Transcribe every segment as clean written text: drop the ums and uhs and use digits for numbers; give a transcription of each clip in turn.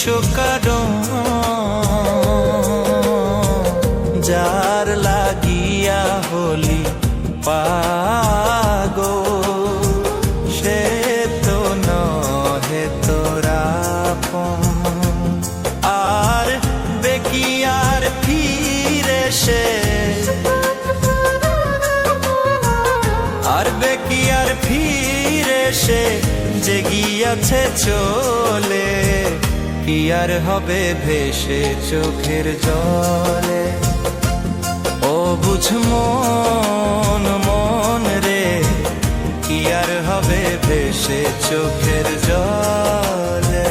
কারণ যার লাগিয়া হলি পাগল সে তো নহে তোরা আর বেকিয়ার ফিরে সে আর বেকিয়ার ফিরে সে যে গিয়াছে চলে কি আর হবে ভেসে চোখের জলে ও বুঝ মন মন রে কি আর হবে ভেসে চোখের জলে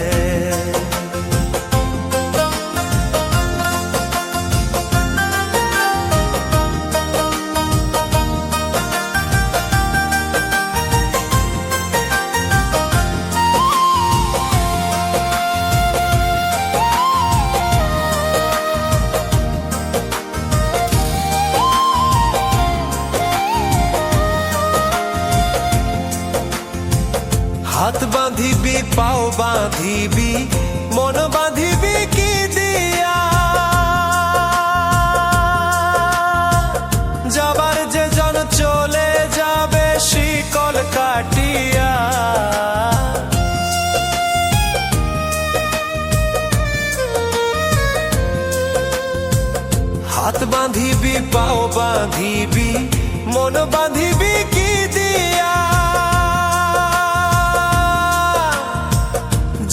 হাত বাঁধিবি পাও বাঁধিবি মন বাঁধিবি কি দিয়া যাবার যে জন চলে যাবে শিকল কাটিয়া হাত বাঁধিবি পাও বাঁধিবি মন বাঁধিবি কি দিয়া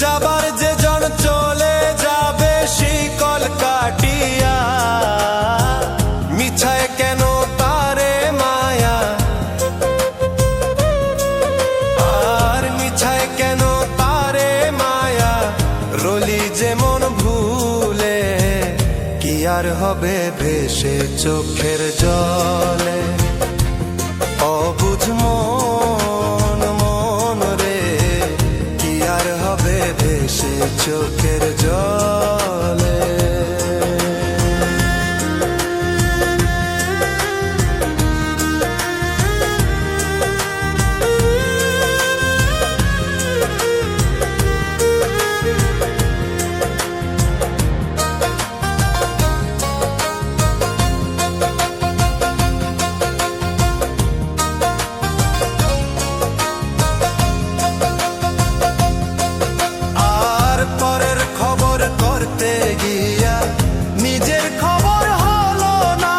যাবার যে জন চলে যাবে শিকল কাটিয়া মিছায় কেন তারে মায়া আর মিছায় কেন তারে মায়া রলি যেমন ভুলে কি আর হবে ভেসে চোখের জলে অবুঝ মন মন রে কি আর হবে ভেসে চোখের জলে করতে গিয়া নিজের খবর হলো না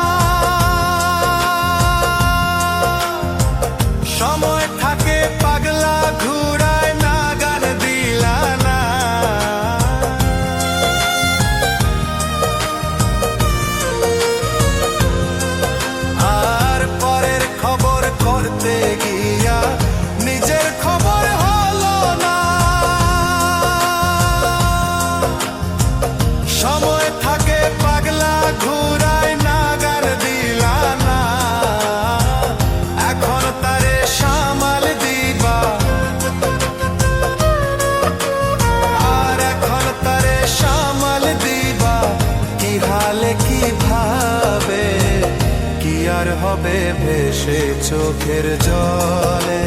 সময় থাকে পাগলা ঘুরায় না গান দিলা না আর পরের খবর করতে গিয়া নিজের খবর হলো না সময় থাকে পাগলা ঘুরায় না গান দিলা না এখন তারে সামাল দিবা আর এখন তারে সামাল দিবা কি হালে কি ভাবে কি আর হবে ভেসে চোখের জলে